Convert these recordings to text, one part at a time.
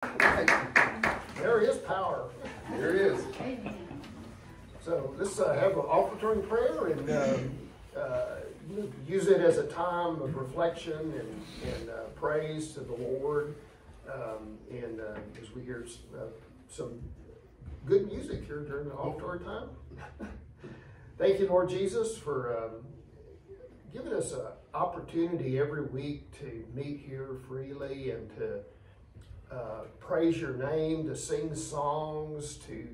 There is power. There it is. So let's have an offertory prayer and use it as a time of reflection and praise to the Lord. As we hear some good music here during the offertory time. Thank you, Lord Jesus, for giving us an opportunity every week to meet here freely and to praise your name, to sing songs, to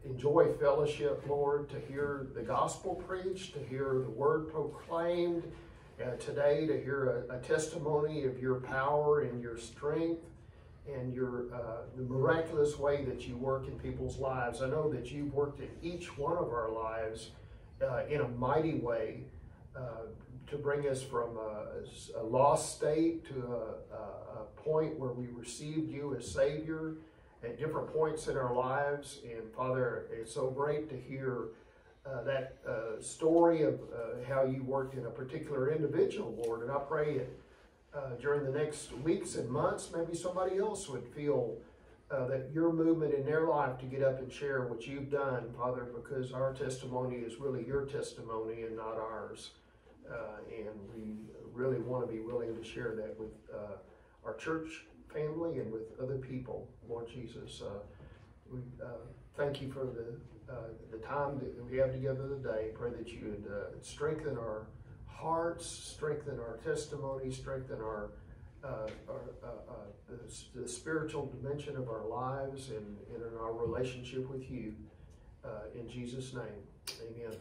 enjoy fellowship, Lord, to hear the gospel preached, to hear the word proclaimed, today to hear a testimony of your power and your strength and your the miraculous way that you work in people's lives. I know that you've worked in each one of our lives in a mighty way to bring us from a lost state to a point where we received you as Savior at different points in our lives. And Father, it's so great to hear that story of how you worked in a particular individual, Lord. And I pray during the next weeks and months, maybe somebody else would feel that your movement in their life to get up and share what you've done, Father, because our testimony is really your testimony and not ours. And we really want to be willing to share that with our church family and with other people, Lord Jesus. We thank you for the time that we have together today. Pray that you would strengthen our hearts, strengthen our testimony, strengthen the spiritual dimension of our lives and in our relationship with you. In Jesus' name, amen.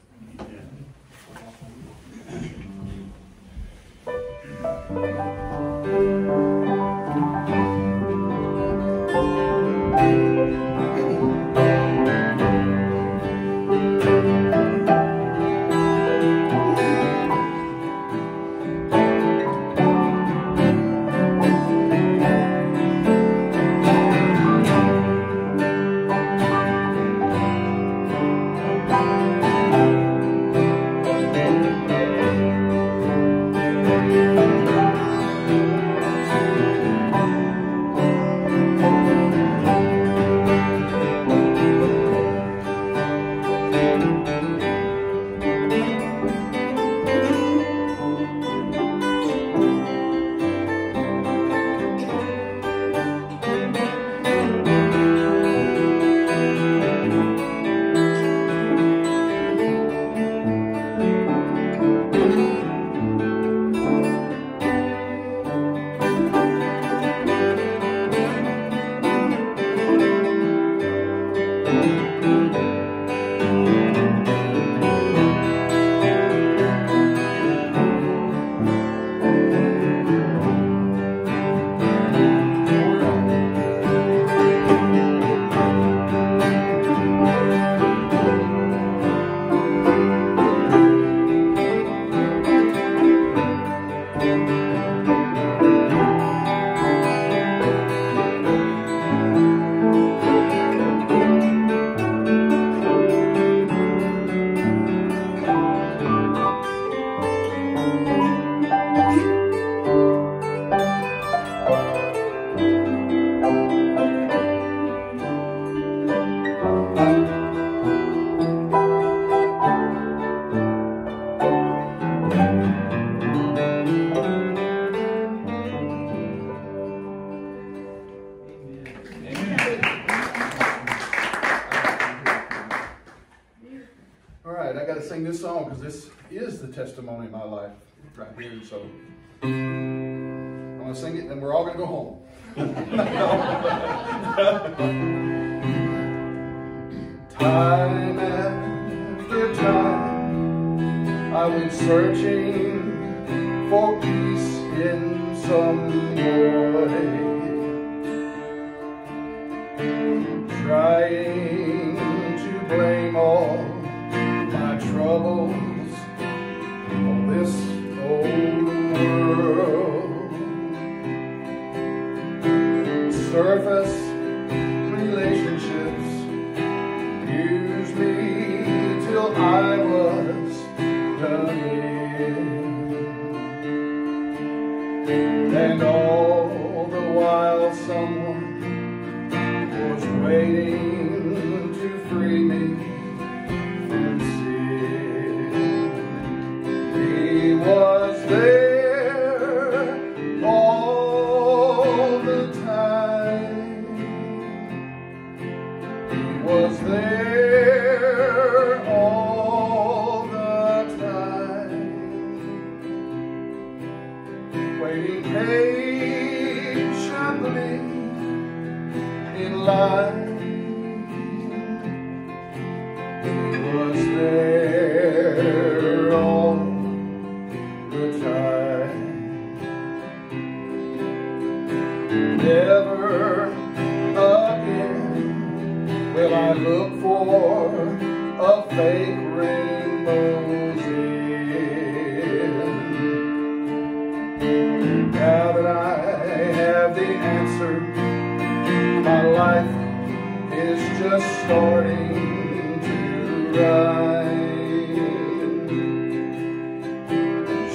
Testimony of my life right here, so I'm going to sing it and then we're all going to go home. Time after time I went searching for peace in some way, trying to blame all my troubles this old world. Surface relationships used me till I was done in, and all the while someone waiting to free me from sin. He was there all the time. He was there all the time, waiting patiently in line. He was there all the time. Never again will I look for a fake rainbow's end. Now that I have the answer, my life is just starting to rise.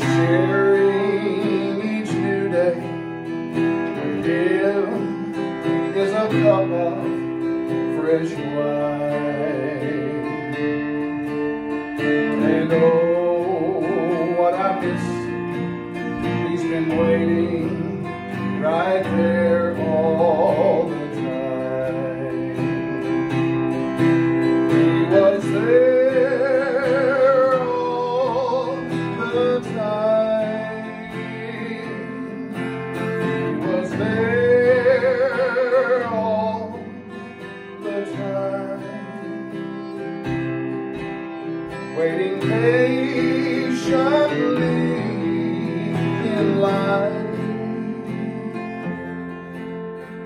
Sharing each new day with him is a cup of fresh wine. And oh, what I miss, he's been waiting right there all the time. He was there all the time. He was there all the time, waiting patiently in line.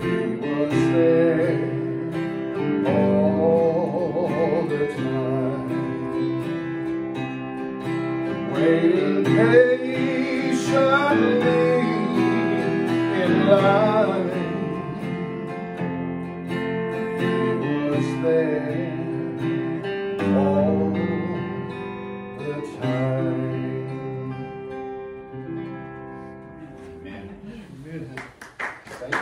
He was there all the time, waiting patiently in line. He was there all the time. Thank you.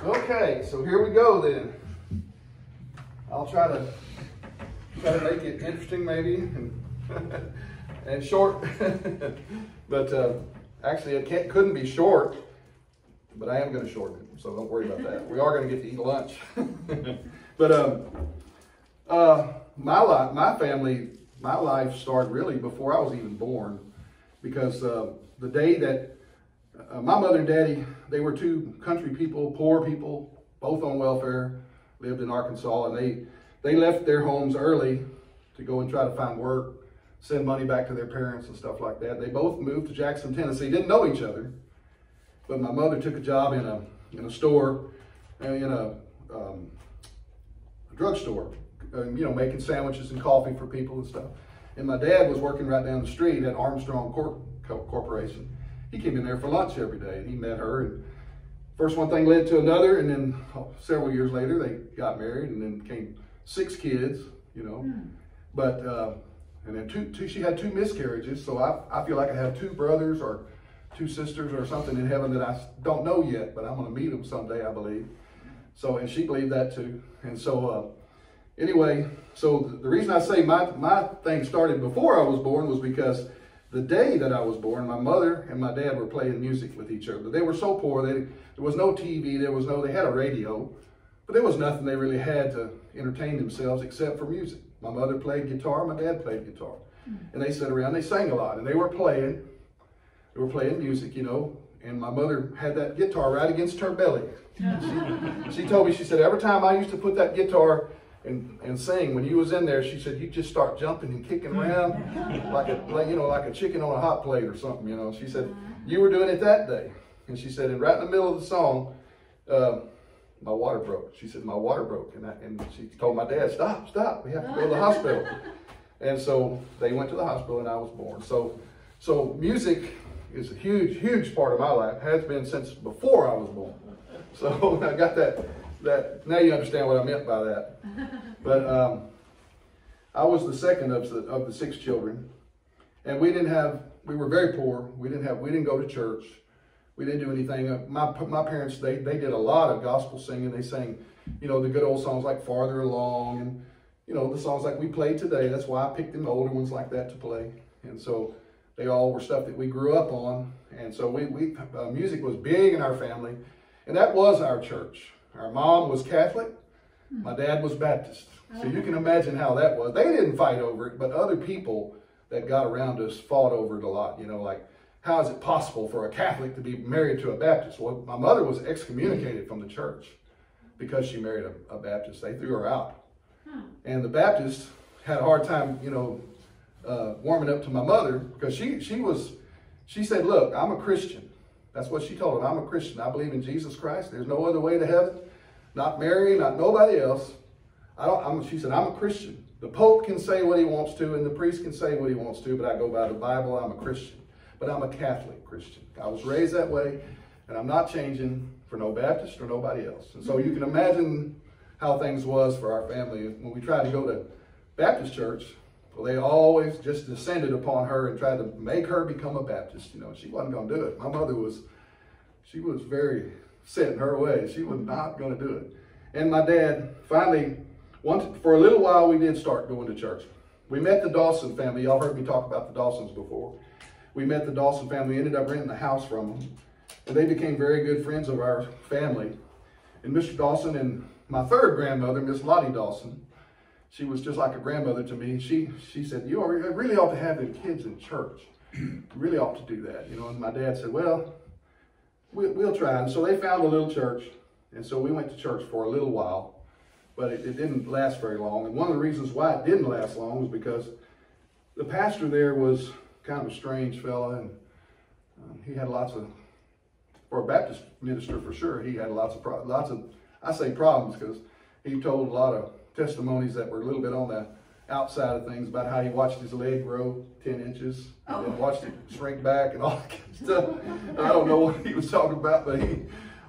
Okay, so here we go then. I'll try to make it interesting maybe and short, but actually it couldn't be short, but I am going to shorten it, so don't worry about that. We are going to get to eat lunch. But my life started really before I was even born, because the day that my mother and daddy, they were two country people, poor people, both on welfare, lived in Arkansas, and they left their homes early to go and try to find work, send money back to their parents and stuff like that. They both moved to Jackson, Tennessee, didn't know each other, but my mother took a job in a store, in a drugstore, making sandwiches and coffee for people and stuff. And my dad was working right down the street at Armstrong Corporation. He came in there for lunch every day, and he met her, and first one thing led to another, and then several years later they got married, and then came 6 kids, but and then she had 2 miscarriages, so I feel like I have 2 brothers or 2 sisters or something in heaven that I don't know yet, but I'm going to meet them someday, I believe. So, and she believed that too. And so anyway, so the reason I say my thing started before I was born was because the day that I was born, my mother and my dad were playing music with each other. They were so poor, there was no TV, they had a radio, but there was nothing they really had to entertain themselves except for music. My mother played guitar, my dad played guitar. And they sat around, they sang a lot, and they were playing music, and my mother had that guitar right against her belly. She told me, she said, every time I used to put that guitar and sing, when you was in there, she said, you just start jumping and kicking around like a chicken on a hot plate or something, She said, you were doing it that day. And she said, and right in the middle of the song, my water broke. She said, my water broke. And she told my dad, stop, we have to go to the hospital. And so they went to the hospital and I was born. So music is a huge, huge part of my life. Has been since before I was born. So I got that, now you understand what I meant by that. But I was the second of the 6 children. And we were very poor. We didn't go to church. We didn't do anything. My parents, they did a lot of gospel singing. They sang, you know, the good old songs like Farther Along and, you know, the songs like we played today. That's why I picked them older ones like that to play. And so they all were stuff that we grew up on. And so music was big in our family. And that was our church. Our mom was Catholic. My dad was Baptist. So you can imagine how that was. They didn't fight over it, but other people that got around us fought over it a lot. You know, like, how is it possible for a Catholic to be married to a Baptist? Well, my mother was excommunicated from the church because she married a Baptist. They threw her out. And the Baptists had a hard time, you know, warming up to my mother because she said, look, I'm a Christian. That's what she told them. I'm a Christian. I believe in Jesus Christ. There's no other way to heaven. Not Mary, not nobody else. She said, I'm a Christian. The Pope can say what he wants to and the priest can say what he wants to, but I go by the Bible. I'm a Christian. But I'm a Catholic Christian. I was raised that way, and I'm not changing for no Baptist or nobody else. And so you can imagine how things was for our family. When we tried to go to Baptist church, well, they always just descended upon her and tried to make her become a Baptist. You know, she wasn't going to do it. My mother was very set in her way. She was not going to do it. And my dad finally, for a little while, we did start going to church. We met the Dawson family. Y'all heard me talk about the Dawsons before. We met the Dawson family. We ended up renting a house from them. And they became very good friends of our family. And Mr. Dawson and my third grandmother, Miss Lottie Dawson, she was just like a grandmother to me. She said, you really ought to have the kids in church. You really ought to do that. You know, and my dad said, well, we'll try. And so they found a little church. And so we went to church for a little while. But it didn't last very long. And one of the reasons why it didn't last long was because the pastor there was kind of a strange fella. And he had for a Baptist minister for sure, he had lots of, I say problems because he told a lot of testimonies that were a little bit on the outside of things about how he watched his leg grow 10 inches and then watched it shrink back and all that kind of stuff. I don't know what he was talking about, but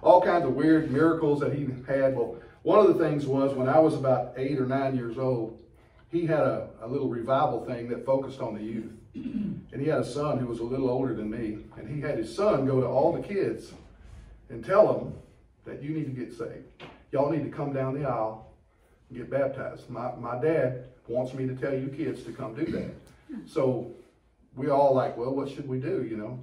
all kinds of weird miracles that he had. Well, one of the things was when I was about 8 or 9 years old, he had a little revival thing that focused on the youth. And he had a son who was a little older than me. And he had his son go to all the kids and tell them that you need to get saved. Y'all need to come down the aisle and get baptized. My dad wants me to tell you kids to come do that. So we all like, well, what should we do, you know?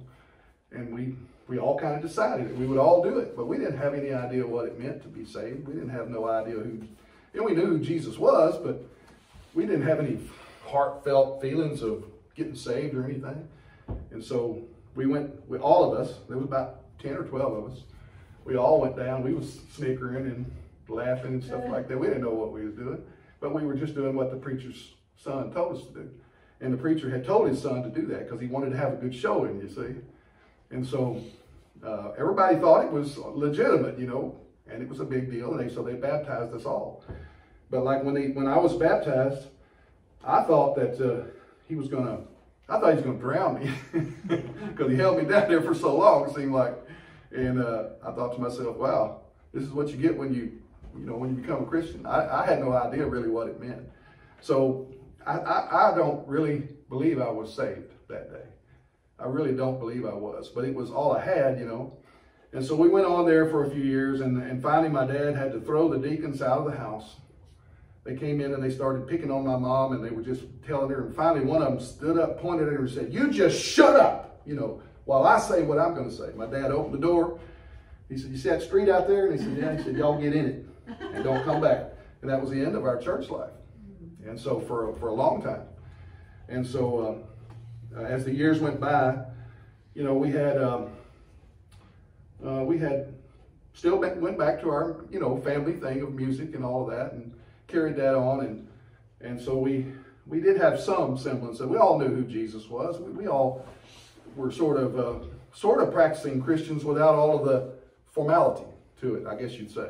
And we all kind of decided that we would all do it. But we didn't have any idea what it meant to be saved. We didn't have no idea we knew who Jesus was, but we didn't have any heartfelt feelings of getting saved or anything. And so we went, all of us, there was about 10 or 12 of us, we all went down. We was snickering and laughing and stuff like that. We didn't know what we was doing, but we were just doing what the preacher's son told us to do. And the preacher had told his son to do that because he wanted to have a good showing, you see. And so everybody thought it was legitimate, you know, and it was a big deal. And so they baptized us all. But like when I was baptized, I thought that he was going to drown me because he held me down there for so long, it seemed like. And I thought to myself, wow, this is what you get when you become a Christian. I had no idea really what it meant. So I don't really believe I was saved that day. I really don't believe I was, but it was all I had, you know. And so we went on there for a few years, and finally my dad had to throw the deacons out of the house. They came in and they started picking on my mom, and they were just telling her, and finally one of them stood up, pointed at her and said, you just shut up, you know, while I say what I'm going to say. My dad opened the door. He said, you see that street out there? And he said, yeah. He said, y'all get in it and don't come back. And that was the end of our church life. And so for a long time. And so as the years went by, you know, we had still went back to our, you know, family thing of music and all of that and carried that on. And so we did have some semblance of, we all knew who Jesus was. We all were sort of practicing Christians without all of the formality to it, I guess you'd say.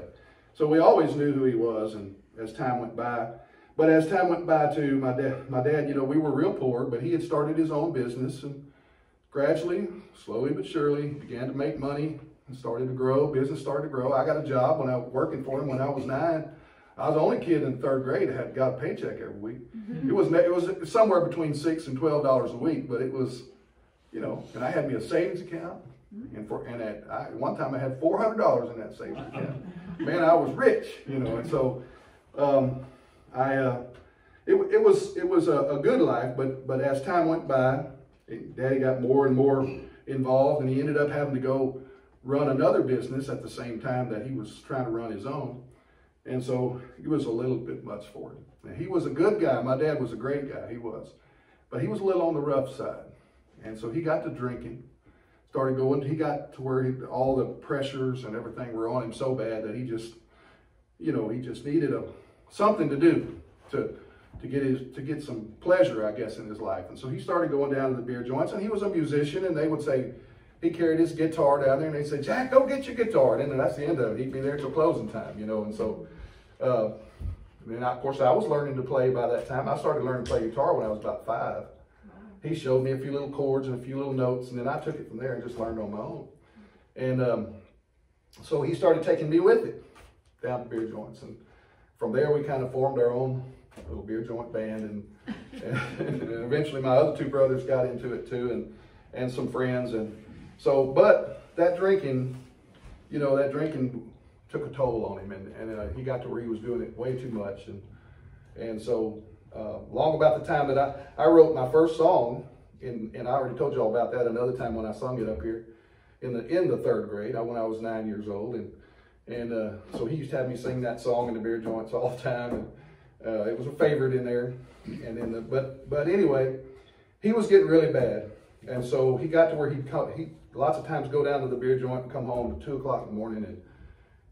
So we always knew who he was, and as time went by. But as time went by too, my dad, you know, we were real poor, but he had started his own business, and gradually, slowly but surely, began to make money and started to grow. Business started to grow. I got a job when I was working for him when I was 9. I was the only kid in 3rd grade that had got a paycheck every week. It was somewhere between $6 and $12 a week, but it was, you know, and I had me a savings account. And one time I had $400 in that savings account. Man, I was rich, you know. And so it was a good life, but as time went by, Daddy got more and more involved, and he ended up having to go run another business at the same time that he was trying to run his own. And so it was a little bit much for him. Now, he was a good guy. My dad was a great guy, he was. But he was a little on the rough side. And so he got to drinking, he got to where all the pressures and everything were on him so bad that he just needed something to do to get some pleasure, I guess, in his life. And so he started going down to the beer joints, and he was a musician, and they would say, he carried his guitar down there, and they'd say, Jack, go get your guitar. And then that's the end of it. He'd be there till closing time, you know. And so, of course, I was learning to play by that time. I started learning to play guitar when I was about 5. He showed me a few little chords and a few little notes, and then I took it from there and just learned on my own. And so he started taking me with it down to beer joints. And from there, we kind of formed our own little beer joint band. And eventually my other 2 brothers got into it too, and some friends. And so, but that drinking took a toll on him, and he got to where he was doing it way too much. And so, long about the time that I wrote my first song, and I already told you all about that another time when I sung it up here in the 3rd grade, when I was 9 years old, and so he used to have me sing that song in the beer joints all the time, and it was a favorite in there, and then but anyway, he was getting really bad, and so he got to where he lots of times go down to the beer joint and come home at 2 o'clock in the morning,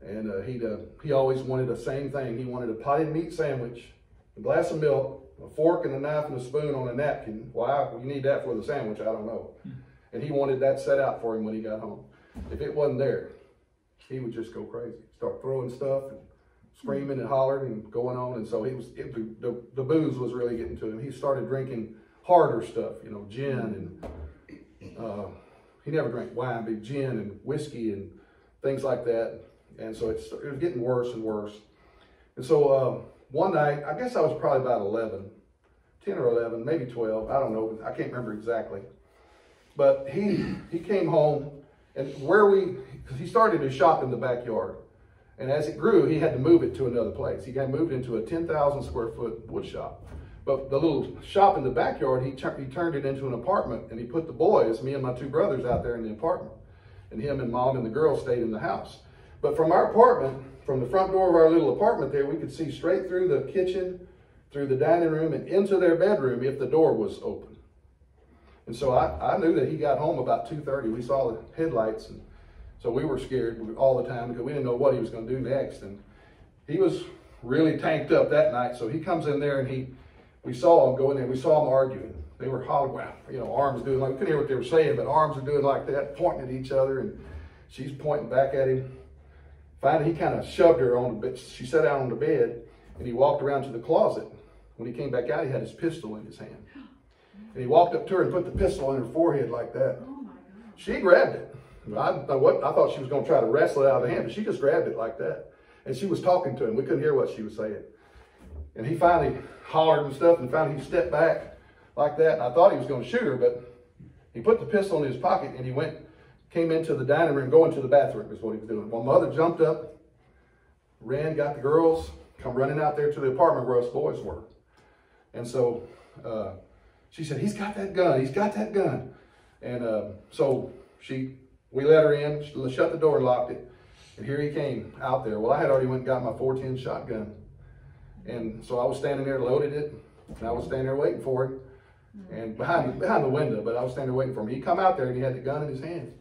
and he always wanted the same thing. He wanted a potted meat sandwich, a glass of milk, a fork and a knife and a spoon on a napkin. Why you need that for the sandwich, I don't know. And he wanted that set out for him when he got home. If it wasn't there, he would just go crazy, start throwing stuff and screaming and hollering and going on. And so the booze was really getting to him. He started drinking harder stuff, gin, and he never drank wine, but gin and whiskey and things like that. And so it was getting worse and worse. And so one night, I guess I was probably about 10 or 11, maybe 12, I don't know, I can't remember exactly. But he came home, and because he started his shop in the backyard. And as it grew, he had to move it to another place. He got moved into a 10,000 square foot wood shop. But the little shop in the backyard, he turned it into an apartment, and he put the boys, me and my 2 brothers, out there in the apartment. And him and Mom and the girls stayed in the house. But from our apartment, from the front door of our little apartment there, we could see straight through the kitchen, through the dining room, and into their bedroom if the door was open. And so I knew that he got home about 2:30. We saw the headlights, and so we were scared all the time because we didn't know what he was going to do next. And he was really tanked up that night. So he comes in there, and we saw him go in there. We saw him arguing. They were hollering, arms doing like, we couldn't hear what they were saying, but arms are doing like that, pointing at each other, and she's pointing back at him. Finally, he kind of shoved her on the bed. She sat down on the bed, and he walked around to the closet. When he came back out, he had his pistol in his hand. And he walked up to her and put the pistol on her forehead like that. Oh my God. She grabbed it. I thought she was going to try to wrestle it out of the hand, but she just grabbed it like that. And she was talking to him. We couldn't hear what she was saying. And he finally hollered and stuff, and finally he stepped back like that. And I thought he was going to shoot her, but he put the pistol in his pocket, and he came into the dining room, going to the bathroom is what he was doing. Well, Mother jumped up, ran, got the girls, come running out there to the apartment where us boys were. And so she said, he's got that gun, he's got that gun. And so we let her in, shut the door and locked it. And here he came out there. Well, I had already went and got my .410 shotgun. And so I was standing there, loaded it, and I was standing there waiting for him. And behind the window, but I was standing there waiting for him. He come out there and he had the gun in his hands.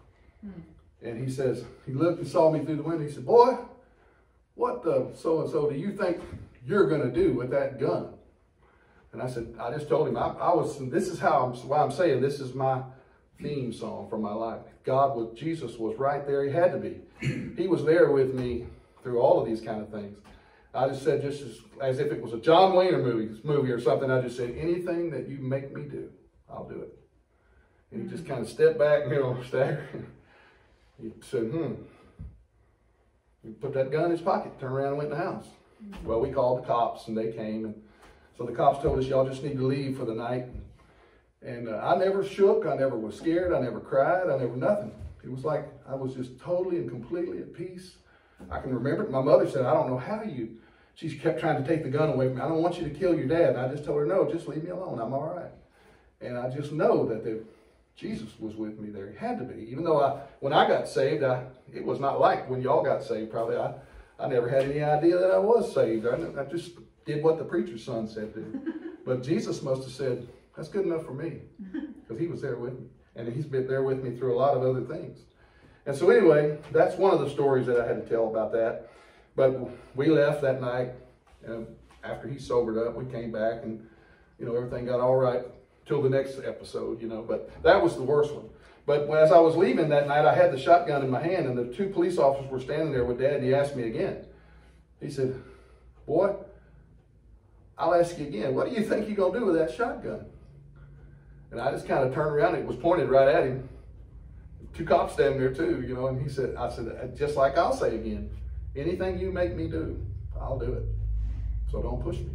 And he says, he looked and saw me through the window. He said, boy, what the so-and-so do you think you're going to do with that gun? And I said, I just told him, why I'm saying this is my theme song for my life. Jesus was right there. He had to be. He was there with me through all of these kind of things. I just said, just as if it was a John Wayne movie or something, I just said, anything that you make me do, I'll do it. And he just kind of stepped back, staggered. He said, He put that gun in his pocket, turned around and went in the house. Well, we called the cops, and they came. And so the cops told us, y'all just need to leave for the night. And I never shook. I never was scared. I never cried. I never nothing. It was like I was just totally and completely at peace. I can remember my mother said, I don't know how you, she kept trying to take the gun away from me. I don't want you to kill your dad. And I just told her, no, just leave me alone. I'm all right. And I just know that Jesus was with me there. He had to be. Even though when I got saved, it was not like when y'all got saved, probably. I never had any idea that I was saved. I just did what the preacher's son said to do. But Jesus must have said, that's good enough for me. Because he was there with me. And he's been there with me through a lot of other things. And so anyway, that's one of the stories that I had to tell about that. But we left that night. And after he sobered up, we came back and, everything got all right till the next episode, But that was the worst one. But as I was leaving that night, I had the shotgun in my hand, and the 2 police officers were standing there with Dad, and he asked me again. He said, boy, I'll ask you again, what do you think you're going to do with that shotgun? And I just kind of turned around, and it was pointed right at him. 2 cops standing there too, and I said, just like I'll say again, anything you make me do, I'll do it. So don't push me.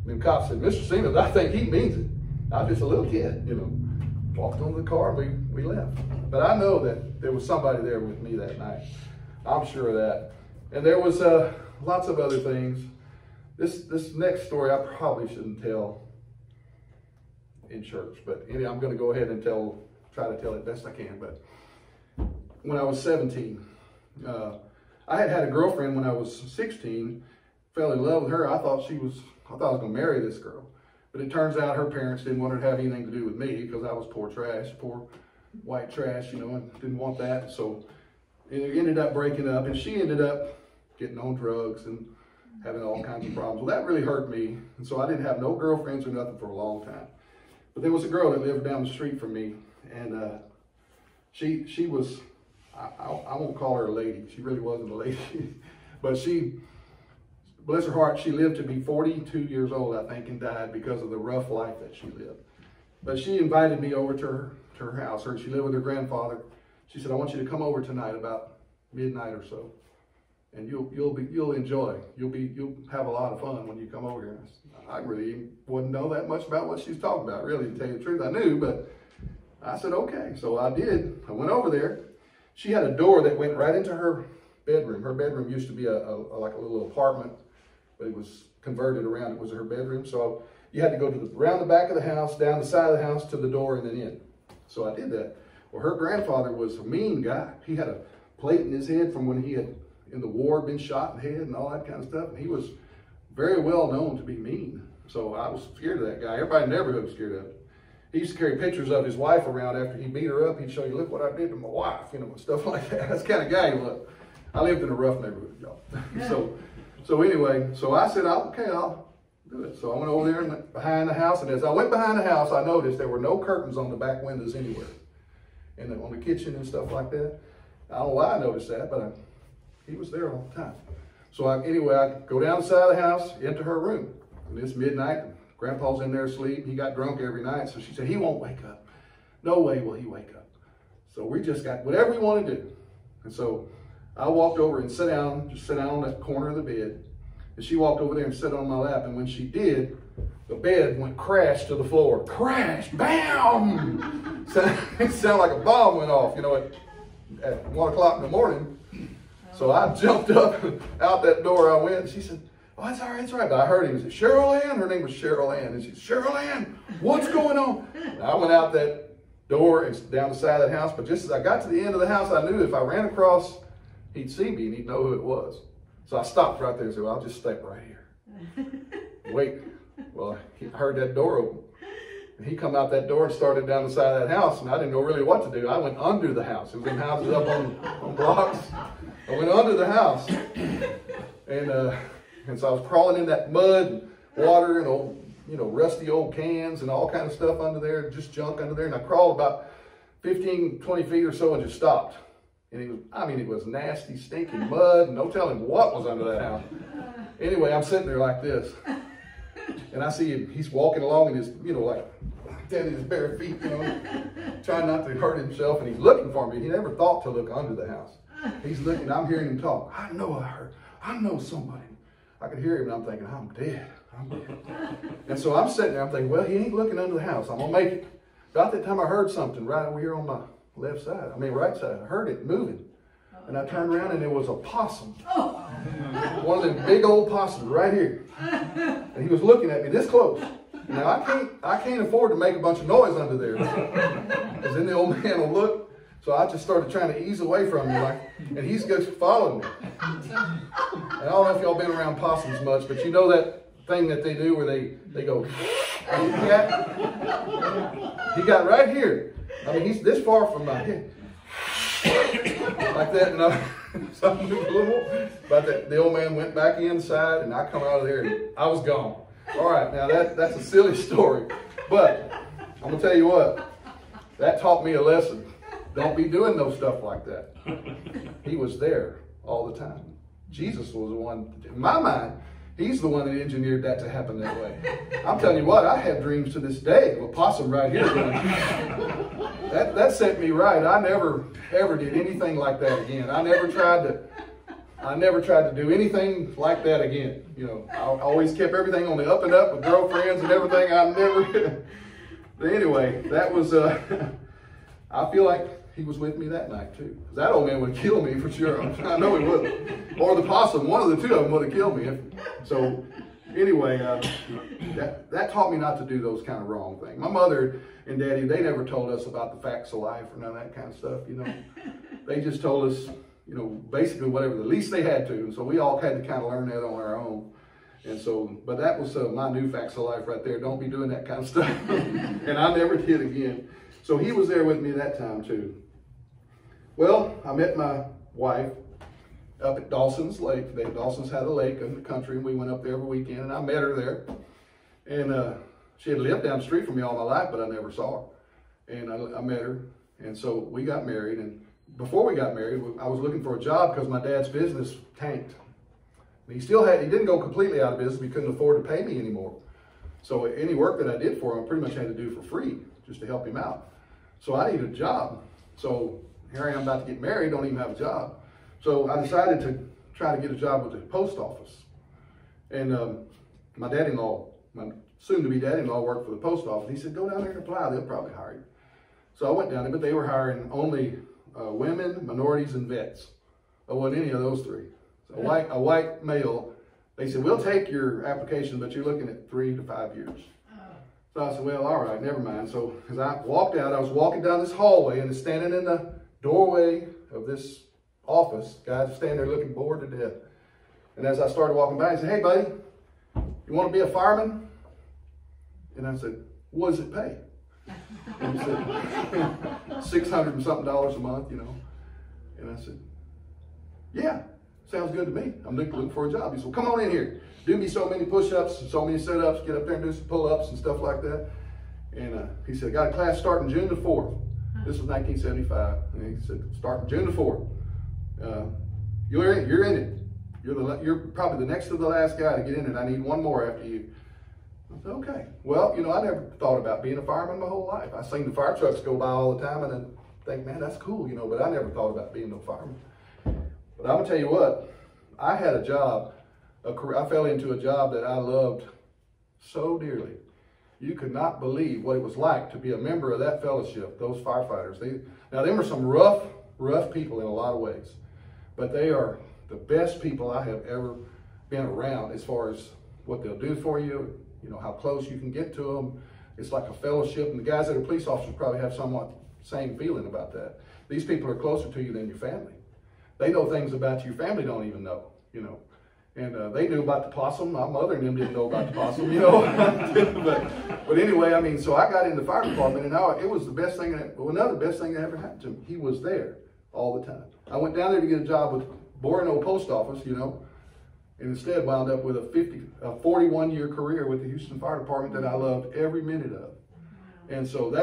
And the cop said, Mr. Siemens, I think he means it. I was just a little kid, walked on the car, we left. But I know that there was somebody there with me that night. I'm sure of that. And there was lots of other things. This next story I probably shouldn't tell in church, but anyway, I'm going to go ahead and try to tell it best I can. But when I was 17, I had a girlfriend when I was 16, fell in love with her. I thought I was going to marry this girl. But it turns out her parents didn't want her to have anything to do with me because I was poor white trash, and didn't want that. So it ended up breaking up, and she ended up getting on drugs and having all kinds of problems. Well, that really hurt me. And so I didn't have no girlfriends or nothing for a long time. But there was a girl that lived down the street from me, and she was, I won't call her a lady. She really wasn't a lady. But she, bless her heart, she lived to be 42 years old, I think, and died because of the rough life that she lived. But she invited me over to her house. She lived with her grandfather. She said, I want you to come over tonight about midnight or so, and you'll enjoy. You'll have a lot of fun when you come over here. I really wouldn't know that much about what she's talking about, really, to tell you the truth. I knew, but I said, okay. So I did. I went over there. She had a door that went right into her bedroom. Her bedroom used to be like a little apartment, but it was converted around. It was her bedroom. So you had to go around the back of the house, down the side of the house to the door, and then in. So I did that. Well, her grandfather was a mean guy. He had a plate in his head from when he had, in the war, been shot in the head and all that kind of stuff. And he was very well known to be mean. So I was scared of that guy. Everybody in the neighborhood was scared of him. He used to carry pictures of his wife around after he beat her up. He'd show you, look what I did to my wife, stuff like that. That's the kind of guy he was. I lived in a rough neighborhood, y'all. Yeah. So anyway, so I said, okay, I'll do it. So I went over there and went behind the house. And as I went behind the house, I noticed there were no curtains on the back windows anywhere. And on the kitchen and stuff like that. I don't know why I noticed that, but he was there all the time. So anyway, I go down the side of the house, into her room. And it's midnight. Grandpa's in there asleep. He got drunk every night. So she said, he won't wake up. No way will he wake up. So we just got whatever we want to do. And so I walked over and sat down on that corner of the bed. And she walked over there and sat on my lap. And when she did, the bed went crash to the floor. Crash! Bam! It sounded like a bomb went off, at 1 o'clock in the morning. So I jumped up, out that door I went, and she said, oh, it's all right, it's all right. But I heard him say, Cheryl Ann? Her name was Cheryl Ann. And she said, Cheryl Ann, what's going on? And I went out that door and down the side of the house. But just as I got to the end of the house, I knew if I ran across, he'd see me and he'd know who it was. So I stopped right there and said, well, I'll just step right here. Wait. Well, I heard that door open. And he come out that door and started down the side of that house, and I didn't know really what to do. I went under the house. It was in houses up on blocks. I went under the house. And so I was crawling in that mud and water and old, rusty old cans and all kind of stuff under there, just junk under there. And I crawled about 15, 20 feet or so and just stopped. And it was nasty, stinking mud, and no telling what was under that house. Anyway, I'm sitting there like this. And I see him, he's walking along in his, like down in his bare feet, trying not to hurt himself. And he's looking for me. He never thought to look under the house. He's looking, I'm hearing him talk. I know somebody. I could hear him, and I'm thinking, I'm dead. And so I'm sitting there, I'm thinking, well, he ain't looking under the house. I'm going to make it. About that time, I heard something right over here on left side, right side. I heard it moving. And I turned around and there was a possum. One of them big old possums right here. And he was looking at me this close. Now I can't afford to make a bunch of noise under there. Because then the old man will look. So I just started trying to ease away from him, and he's just following me. And I don't know if y'all been around possums much, but you know that thing that they do where they go, he got right here. He's this far from my head. Like that, and so I moved a little more. But the old man went back inside, and I come out of there, and I was gone. All right, now that's a silly story, but I'm gonna tell you what, that taught me a lesson. Don't be doing no stuff like that. He was there all the time. Jesus was the one, in my mind, he's the one that engineered that to happen that way. I'm telling you what, I have dreams to this day of a possum right here. That set me right. I never ever did anything like that again. I never tried to do anything like that again. I always kept everything on the up and up with girlfriends and everything. But anyway, that was, I feel like he was with me that night too. That old man would kill me for sure. I know he would. Or the possum, one of the two of them would have killed me. So anyway, that taught me not to do those kind of wrong things. My mother and daddy, they never told us about the facts of life or none of that kind of stuff, They just told us, basically whatever, the least they had to. And so we all had to kind of learn that on our own. And so, but that was my new facts of life right there. Don't be doing that kind of stuff. And I never did again. So he was there with me that time too. Well, I met my wife up at Dawson's Lake. Dawson's had a lake in the country, and we went up there every weekend, and I met her there. And she had lived down the street from me all my life, but I never saw her. And I met her, and so we got married. And before we got married, I was looking for a job because my dad's business tanked. And he didn't go completely out of business. He couldn't afford to pay me anymore. So any work that I did for him, I pretty much had to do for free just to help him out. So I needed a job. So here I am about to get married, don't even have a job. So I decided to try to get a job with the post office. And my daddy-in-law, my soon-to-be daddy-in-law, worked for the post office. He said, go down there and apply, they'll probably hire you. So I went down there, but they were hiring only women, minorities, and vets. I wasn't any of those three. So a white male, they said, we'll take your application, but you're looking at 3 to 5 years. So I said, well, all right, never mind. So as I walked out, I was walking down this hallway and standing in the doorway of this office. Guys standing there looking bored to death. And as I started walking by, he said, hey, buddy, you want to be a fireman? And I said, what does it pay? And he said, $600 and something a month, And I said, yeah, sounds good to me. I'm looking for a job. He said, well, come on in here. Do me so many push-ups and so many sit-ups. Get up there and do some pull-ups and stuff like that. And he said, got a class starting June the 4th. This was 1975. And he said, starting June the 4th. You're in it. You're probably the next to the last guy to get in it. I need one more after you. I said, okay. Well, I never thought about being a fireman my whole life. I seen the fire trucks go by all the time and then think, man, that's cool, but I never thought about being no fireman. But I'm gonna tell you what, I had a job, I fell into a job that I loved so dearly. You could not believe what it was like to be a member of that fellowship, those firefighters. Now, them are some rough people in a lot of ways, but they are the best people I have ever been around as far as what they'll do for you, how close you can get to them. It's like a fellowship, and the guys that are police officers probably have somewhat same feeling about that. These people are closer to you than your family. They know things about your family don't even know, And they knew about the possum. My mother and them didn't know about the possum, but anyway, so I got in the fire department, and it was the best thing, another best thing that ever happened to me. He was there all the time. I went down there to get a job with boring old post office, and instead wound up with a 41-year career with the Houston Fire Department that I loved every minute of. And so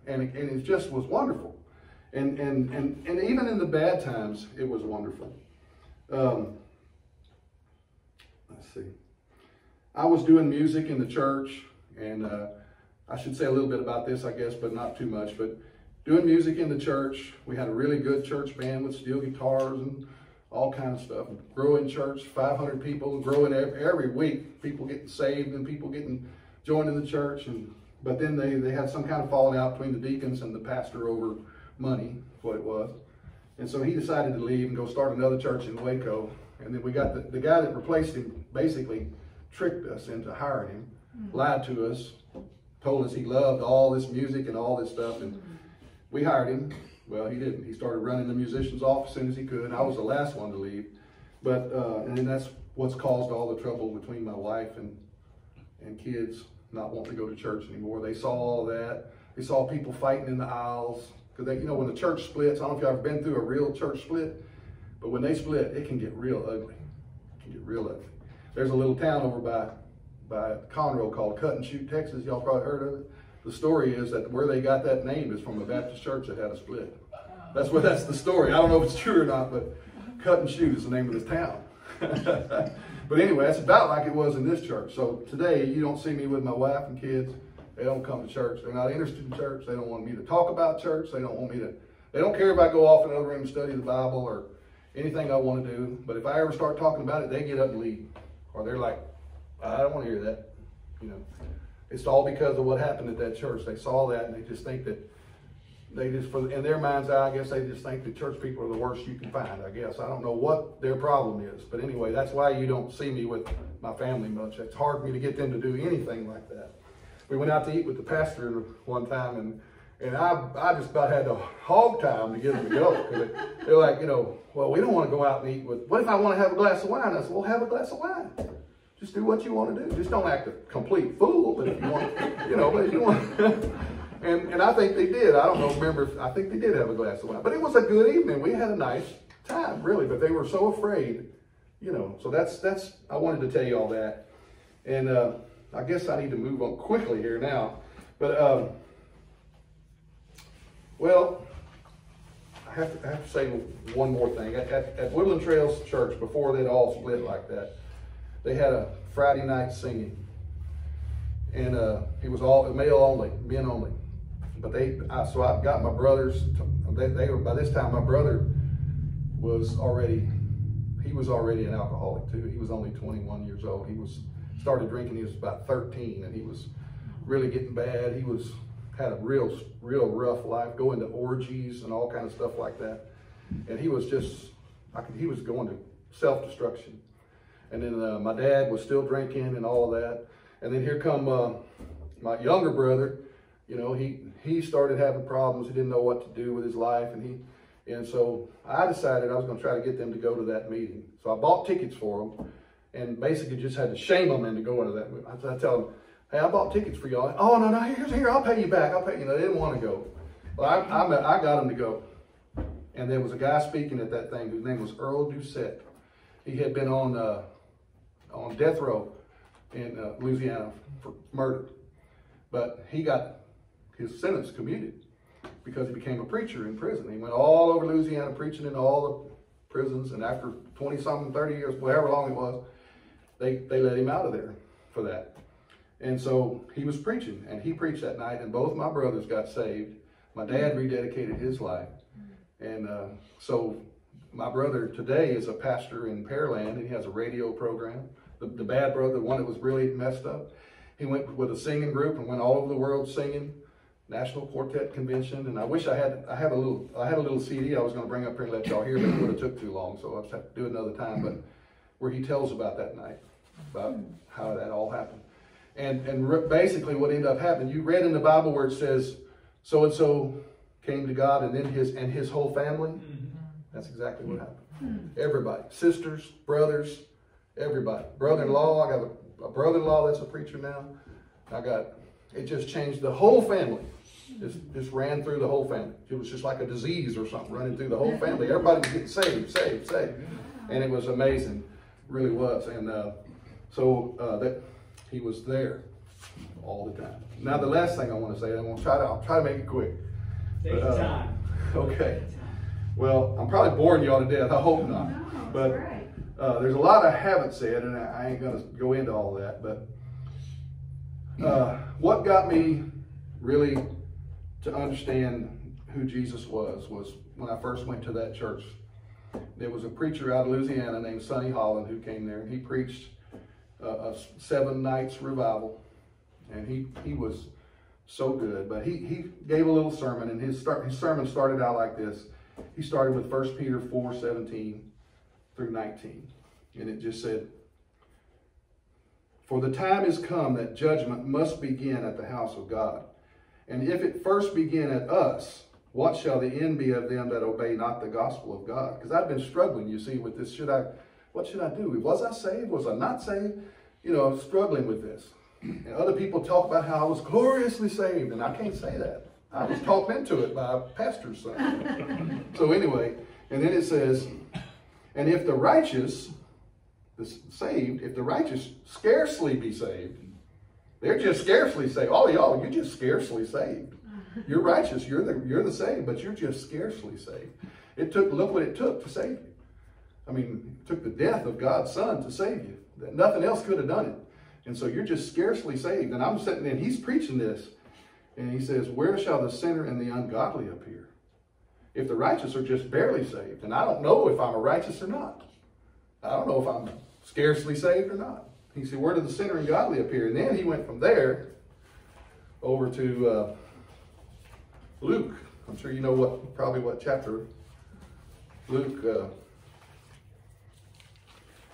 and it just was wonderful. And even in the bad times, it was wonderful. Let's see. I was doing music in the church, and I should say a little bit about this, I guess, but not too much. But doing music in the church, we had a really good church band with steel guitars and all kinds of stuff. Growing church, 500 people, growing every week. People getting saved and people getting joined in the church. But then they had some kind of falling out between the deacons and the pastor over money, what it was. And so he decided to leave and go start another church in Waco. And then we got the guy that replaced him basically tricked us into hiring him, lied to us, told us he loved all this music and all this stuff. And we hired him. Well, he didn't. He started running the musicians off as soon as he could. I was the last one to leave. But, and then that's what's caused all the trouble between my wife and kids not wanting to go to church anymore. They saw all that. They saw people fighting in the aisles. Because they, you know, when the church splits, I don't know if you've ever been through a real church split, but when they split, it can get real ugly. It can get real ugly. There's a little town over by Conroe called Cut and Shoot, Texas. Y'all probably heard of it. The story is that where they got that name is from a Baptist church that had a split. That's the story. I don't know if it's true or not, but Cut and Shoot is the name of this town. But anyway, that's about like it was in this church. So today, you don't see me with my wife and kids. They don't come to church. They're not interested in church. They don't want me to talk about church. They don't care if I go off in another room and study the Bible or anything I want to do. But if I ever start talking about it, they get up and leave. Or they're like, I don't want to hear that. You know, it's all because of what happened at that church. They saw that and they just think that in their mind's eye, I guess they just think that church people are the worst you can find, I guess. I don't know what their problem is. But anyway, that's why you don't see me with my family much. It's hard for me to get them to do anything like that. We went out to eat with the pastor one time, and I just about had a hog time to get them to go. They're like, you know, well, we don't want to go out and eat with, what if I want to have a glass of wine? I said, well, have a glass of wine. Just do what you want to do. Just don't act a complete fool, but if you want, you know, but if you want. And I think they did. I don't know, remember, I think they did have a glass of wine. But it was a good evening. We had a nice time, really. But they were so afraid, you know. So that's I wanted to tell you all that. And I guess I need to move on quickly here now. But, well, I have to say one more thing. At Woodland Trails Church, before they'd all split like that, they had a Friday night singing. And it was all male only, men only. But so I got my brothers, they were, by this time, my brother was already an alcoholic too. He was only 21 years old. He started drinking, he was about 13, and he was really getting bad. He had a real rough life, going to orgies and all kinds of stuff like that. And he was he was going to self-destruction. And then my dad was still drinking and all of that. And then here come my younger brother. You know, he started having problems. He didn't know what to do with his life, and so I decided I was going to try to get them to go to that meeting. So I bought tickets for them, and basically just had to shame them into going to that meeting. I tell them, hey, I bought tickets for y'all. Oh no, here, I'll pay you back. I'll pay you. They didn't want to go. Well, I got them to go, and there was a guy speaking at that thing whose name was Earl Doucette. He had been on death row in Louisiana for murder, but he got his sentence commuted because he became a preacher in prison. He went all over Louisiana preaching in all the prisons, and after 20-something, 30 years, whatever long it was, they let him out of there for that. And so he was preaching, and he preached that night, and both my brothers got saved. My dad rededicated his life. And so my brother today is a pastor in Pearland, and he has a radio program. The bad brother, the one that was really messed up, he went with a singing group and went all over the world singing, National Quartet Convention. And I wish I had a little CD I was going to bring up here and let y'all hear, but it would have took too long, so I'll just have to do it another time. But where he tells about that night, about how that all happened, and basically what ended up happening. You read in the Bible where it says so and so came to God, and then his whole family. That's exactly what happened. Everybody, sisters, brothers, everybody. Brother-in-law, I got a brother-in-law that's a preacher now. It just changed the whole family. Just ran through the whole family. It was just like a disease or something running through the whole family. Everybody was getting saved. And it was amazing. It really was. And so that he was there all the time. Now the last thing I want to say, I'll try to make it quick. Take your time. Okay. Well, I'm probably boring y'all to death. I hope not. No, but right. There's a lot I haven't said, and I ain't going to go into all that. But what got me really to understand who Jesus was when I first went to that church. There was a preacher out of Louisiana named Sonny Holland who came there, and he preached a 7 nights revival. And he was So good. But he gave a little sermon, and his sermon started out like this. He started with 1 Peter 4:17 through 19. And it just said, "For the time is come that judgment must begin at the house of God. And if it first begin at us, what shall the end be of them that obey not the gospel of God?" Because I've been struggling, you see, with this. What should I do? Was I saved? Was I not saved? Struggling with this. And other people talk about how I was gloriously saved, and I can't say that. I was talked into it by a pastor's son. So anyway, and then it says, "And if the righteous," if the righteous scarcely be saved, they're just scarcely saved. All y'all, you're just scarcely saved. You're righteous, you're the saved, but you're just scarcely saved. Look what it took to save you. I mean, it took the death of God's Son to save you. Nothing else could have done it. And so you're just scarcely saved. And I'm sitting there, and he's preaching this. And he says, "Where shall the sinner and the ungodly appear? If the righteous are just barely saved." And I don't know if I'm a righteous or not. I don't know if I'm scarcely saved or not. He said, "Where do the sinner and godly appear?" And then he went from there over to Luke. I'm sure you know probably what chapter. Luke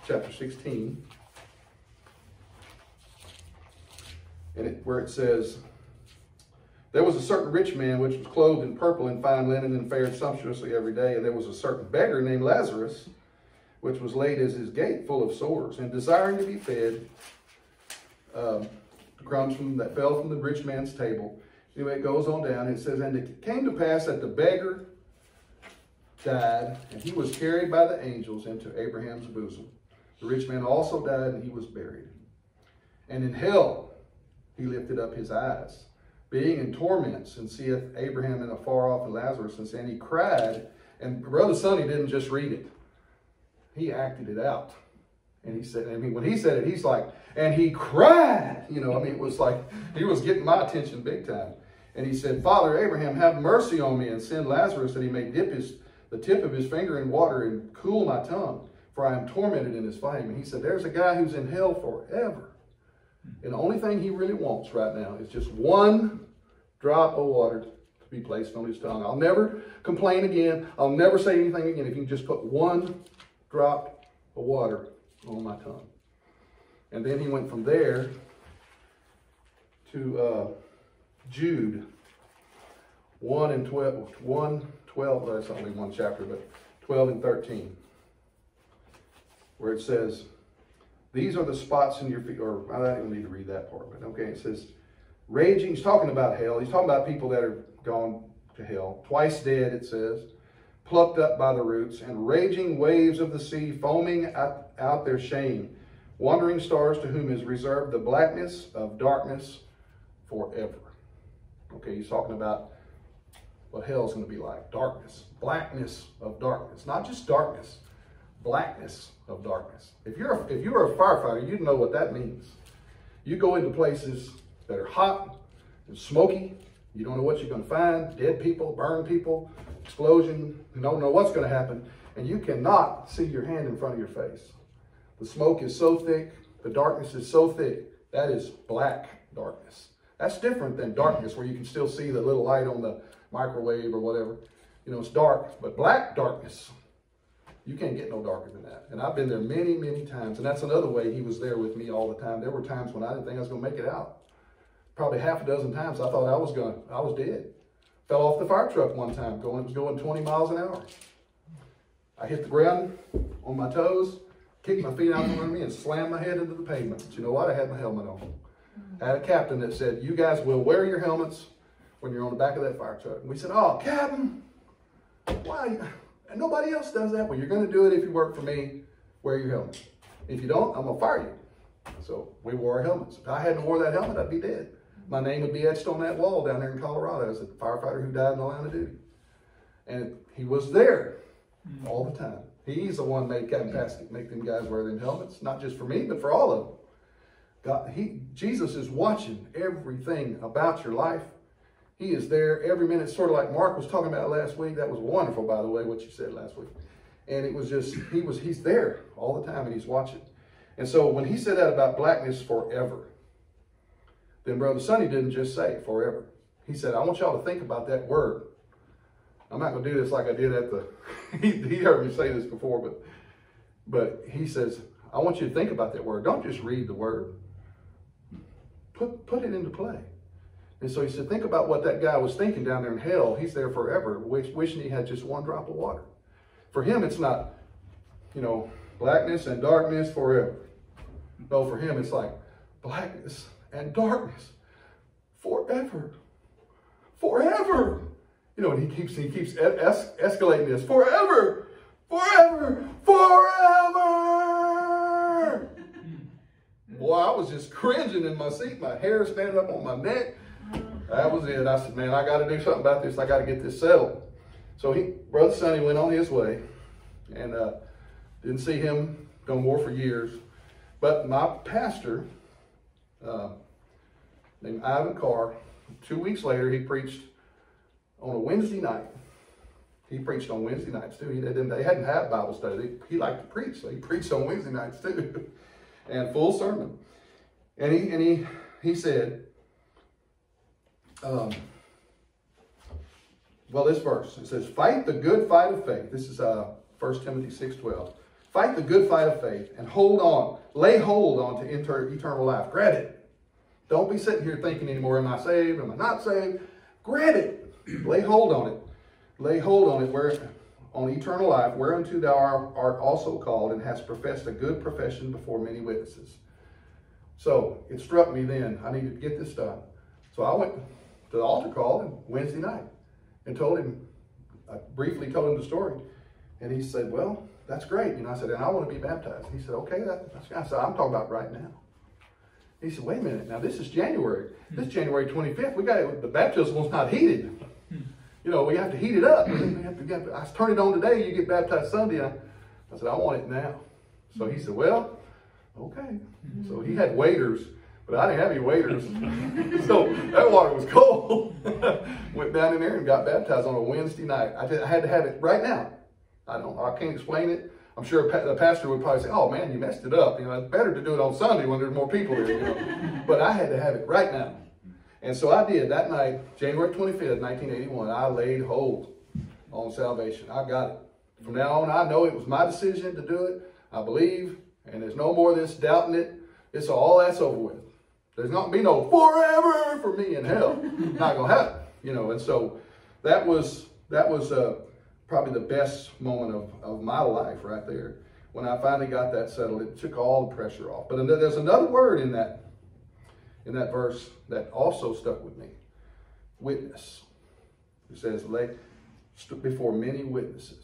chapter 16. And where it says, "There was a certain rich man which was clothed in purple and fine linen and fared sumptuously every day. And there was a certain beggar named Lazarus, which was laid at his gate full of sores, and desiring to be fed, the crumbs that fell from the rich man's table." Anyway, it goes on down. It says, "And it came to pass that the beggar died, and he was carried by the angels into Abraham's bosom. The rich man also died, and he was buried. And in hell he lifted up his eyes, being in torments, and seeth Abraham and afar off and Lazarus, and he cried." And Brother Sonny didn't just read it. He acted it out. And he said, when he said it, he's like, "And he cried." It was like he was getting my attention big time. And he said, "Father Abraham, have mercy on me, and send Lazarus that he may dip the tip of his finger in water and cool my tongue, for I am tormented in his flame." And he said, there's a guy who's in hell forever. And the only thing he really wants right now is just one drop of water to be placed on his tongue. "I'll never complain again. I'll never say anything again if you can just put one drop of water on my tongue." And then he went from there to Jude 1 and 12, that's only one chapter, but 12 and 13, where it says, "These are the spots in your feet," or I don't need to read that part, but okay, it says, "Raging," he's talking about hell. He's talking about people that are gone to hell. "Twice dead," it says, "plucked up by the roots, and raging waves of the sea, foaming out their shame, wandering stars to whom is reserved the blackness of darkness forever." Okay, he's talking about what hell's going to be like. Darkness, blackness of darkness. Not just darkness, blackness of darkness. If you're a firefighter, you know what that means. You go into places that are hot and smoky. You don't know what you're going to find. Dead people, burned people, explosion. You don't know what's going to happen. And you cannot see your hand in front of your face. The smoke is so thick. The darkness is so thick. That is black darkness. That's different than darkness where you can still see the little light on the microwave or whatever. It's dark. But black darkness, you can't get no darker than that. And I've been there many, many times. And that's another way he was there with me all the time. There were times when I didn't think I was going to make it out. Probably half a dozen times I thought I was dead. Fell off the fire truck one time. It was going 20 miles an hour. I hit the ground on my toes, kicked my feet out from under me, and slammed my head into the pavement. But you know what? I had my helmet on. I had a captain that said, "You guys will wear your helmets when you're on the back of that fire truck." And we said, "Oh, Captain, why? And nobody else does that." "Well, you're going to do it if you work for me. Wear your helmet. If you don't, I'm going to fire you." So we wore our helmets. If I hadn't wore that helmet, I'd be dead. My name would be etched on that wall down there in Colorado as a firefighter who died in the line of duty. And he was there all the time. He's the one made Captain Paskett make them guys wear them helmets, not just for me, but for all of them. Jesus is watching everything about your life. He is there every minute, sort of like Mark was talking about last week. That was wonderful, by the way, what you said last week. And it was just, he's there all the time, and he's watching. And so when he said that about blackness forever, Then Brother Sonny didn't just say forever. He said, I want y'all to think about that word. I'm not going to do this like I did at the, he heard me say this before, but he says, I want you to think about that word. Don't just read the word. Put it into play. And so he said, think about what that guy was thinking down there in hell. He's there forever, wishing he had just one drop of water. For him, it's not, blackness and darkness forever. No, for him, it's like blackness and darkness forever. Forever. And he keeps escalating this. Forever. Forever. Forever. Boy, I was just cringing in my seat. My hair standing up on my neck. That was it. I said, man, I got to do something about this. I got to get this settled. So Brother Sonny went on his way, and didn't see him no more for years. But my pastor, named Ivan Carr, 2 weeks later, he preached on a Wednesday night. He preached on Wednesday nights too. They hadn't had Bible study. He liked to preach, so he preached on Wednesday nights too, and full sermon. And he said, this verse, it says, fight the good fight of faith. This is 1 Timothy 6:12. Fight the good fight of faith and lay hold on to eternal life. Grab it. Don't be sitting here thinking anymore, am I saved? Am I not saved? Grab it. Lay hold on it. Lay hold on it on eternal life, whereunto thou art also called and hast professed a good profession before many witnesses. So it struck me then, I needed to get this done. So I went to the altar call on Wednesday night and I briefly told him the story. And he said, well, that's great. I said, and I want to be baptized. He said, okay, that's good. I said, I'm talking about right now. He said, wait a minute. Now, this is January. This is January 25th. The baptismal's not heated. We have to heat it up. I turn it on today. You get baptized Sunday. I said, I want it now. So he said, well, okay. So he had waiters, but I didn't have any waiters. So that water was cold. Went down in there and got baptized on a Wednesday night. I had to have it right now. I can't explain it. I'm sure the pastor would probably say, oh man, you messed it up. It's better to do it on Sunday when there's more people there. But I had to have it right now. And so I did that night, January 25th, 1981. I laid hold on salvation. I got it. From now on, I know it was my decision to do it. I believe, and there's no more of this doubting it. It's all that's over with. There's not going to be no forever for me in hell. Not going to happen, And so that was probably the best moment of my life right there. When I finally got that settled, it took all the pressure off. But there's another word in that verse that also stuck with me. Witness. It says, before many witnesses.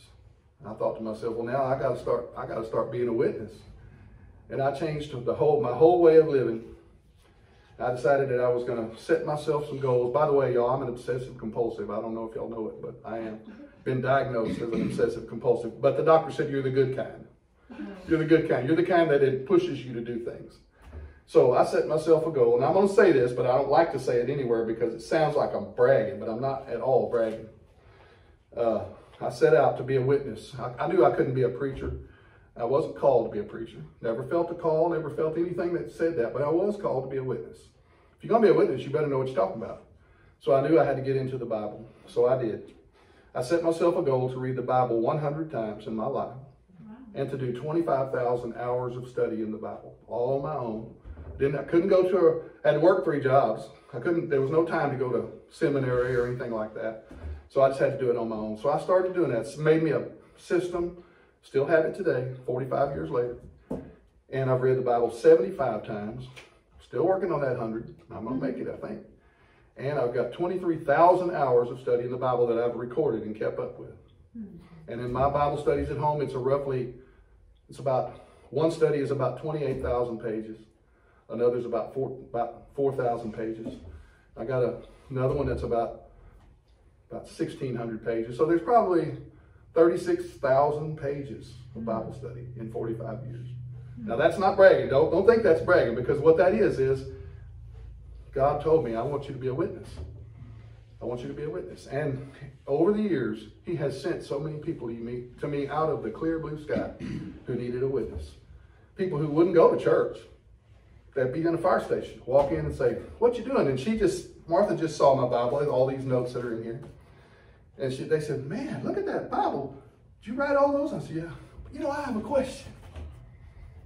And I thought to myself, well, now I got to start being a witness. And I changed my whole way of living. I decided that I was going to set myself some goals. By the way, y'all, I'm an obsessive compulsive. I don't know if y'all know it, but I am. Been diagnosed as an obsessive compulsive. But the doctor said, you're the good kind. You're the good kind. You're the kind that it pushes you to do things. So I set myself a goal. And I'm going to say this, but I don't like to say it anywhere because it sounds like I'm bragging, but I'm not at all bragging. I set out to be a witness. I knew I couldn't be a preacher. I wasn't called to be a preacher. Never felt a call, never felt anything that said that, but I was called to be a witness. If you're going to be a witness, you better know what you're talking about. So I knew I had to get into the Bible. So I did. I set myself a goal to read the Bible 100 times in my life and to do 25,000 hours of study in the Bible, all on my own. I couldn't go I had to work 3 jobs. There was no time to go to seminary or anything like that. So I just had to do it on my own. So I started doing that. It made me a system. Still have it today, 45 years later. And I've read the Bible 75 times. Still working on that 100. I'm going to make it, I think. And I've got 23,000 hours of study in the Bible that I've recorded and kept up with. And in my Bible studies at home, one study is about 28,000 pages. Another's about 4,000 pages. I got another one that's about 1,600 pages. So there's probably 36,000 pages of Bible study in 45 years. Now that's not bragging. Don't think that's bragging, because what that is God told me, I want you to be a witness. I want you to be a witness. And over the years, he has sent so many people to me out of the clear blue sky who needed a witness. People who wouldn't go to church. deputy in a fire station, walk in and say, "What you doing?" And Martha just saw my Bible, all these notes that are in here. And they said, "Man, look at that Bible. Did you write all those?" I said, "Yeah. I have a question."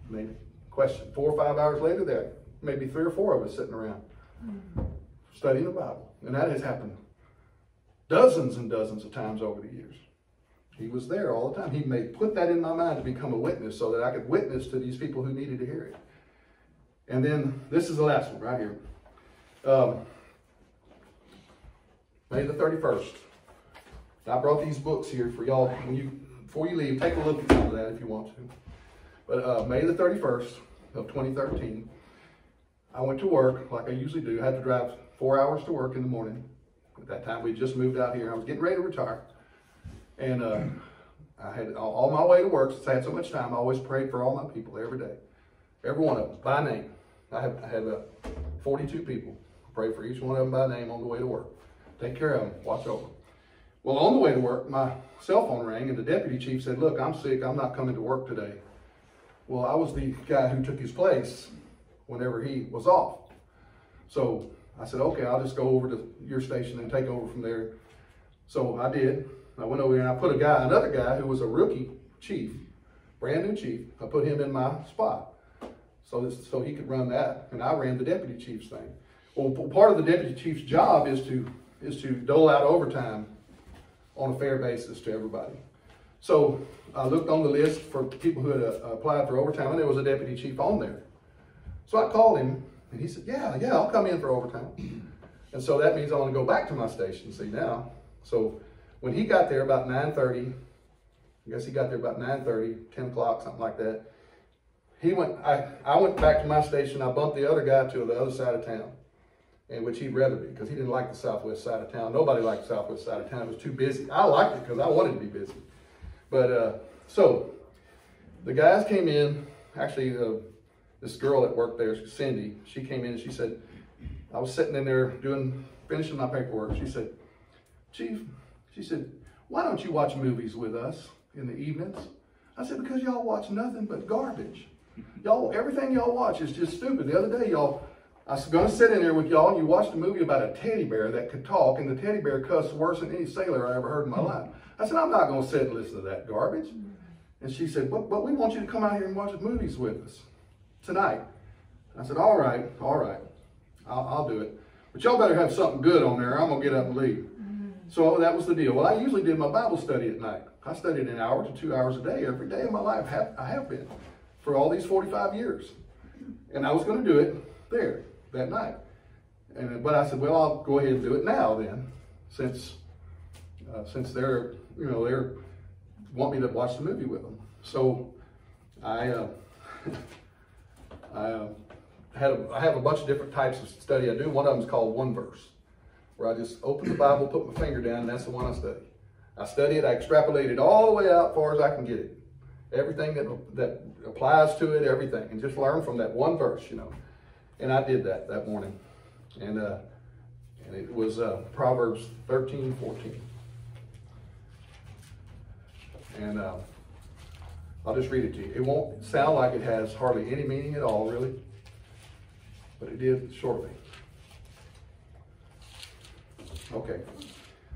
Maybe question. 4 or 5 hours later, there maybe 3 or 4 of us sitting around studying the Bible. And that has happened dozens and dozens of times over the years. He was there all the time. He may put that in my mind to become a witness so that I could witness to these people who needed to hear it. And then this is the last one right here. May the 31st. I brought these books here for y'all. Before you leave, take a look at some of that if you want to. But May the 31st of 2013, I went to work like I usually do. I had to drive 4 hours to work in the morning. At that time, we just moved out here. I was getting ready to retire. And I had all my way to work, since I had so much time, I always prayed for all my people every day. Every one of them, by name. I had 42 people. Pray for each one of them by name on the way to work. Take care of them, watch over them. Well, on the way to work, my cell phone rang, and the deputy chief said, "Look, I'm sick, I'm not coming to work today." Well, I was the guy who took his place whenever he was off. So I said, "Okay, I'll just go over to your station and take over from there." So I did. I went over there and I put another guy who was a rookie chief, brand new chief, I put him in my spot so he could run that, and I ran the deputy chief's thing. Well, part of the deputy chief's job is to dole out overtime on a fair basis to everybody. So I looked on the list for people who had applied for overtime, and there was a deputy chief on there. So I called him, and he said, yeah, I'll come in for overtime. And so that means I want to go back to my station, see now. So when he got there about 9:30, I guess he got there about 9:30, 10 o'clock, something like that. I went back to my station. I bumped the other guy to the other side of town, in which he'd rather be, because he didn't like the southwest side of town. Nobody liked the southwest side of town. It was too busy. I liked it because I wanted to be busy. But so the guys came in. Actually, this girl that worked there, Cindy, she came in and she said, I was sitting in there finishing my paperwork. She said, "Chief," she said, "why don't you watch movies with us in the evenings?" I said, "Because y'all watch nothing but garbage. Everything y'all watch is just stupid. The other day, I was going to sit in there with y'all, and you watched a movie about a teddy bear that could talk, and the teddy bear cussed worse than any sailor I ever heard in my life." I said, "I'm not going to sit and listen to that garbage." And she said, but we want you to come out here and watch movies with us tonight." I said, all right, I'll do it. But y'all better have something good on there. I'm going to get up and leave. So that was the deal. Well, I usually did my Bible study at night. I studied 1 hour to 2 hours a day every day of my life. I have been for all these 45 years. And I was going to do it there that night. But I said, well, I'll go ahead and do it now then, since they're want me to watch the movie with them. So I have a bunch of different types of study I do. One of them is called one verse, where I just open the Bible, put my finger down, and that's the one I study. I study it, I extrapolate it all the way out as far as I can get it. Everything that applies to it, everything, and just learn from that one verse, And I did that morning. And it was Proverbs 13:14. And I'll just read it to you. It won't sound like it has hardly any meaning at all, really, but it did shortly. Okay,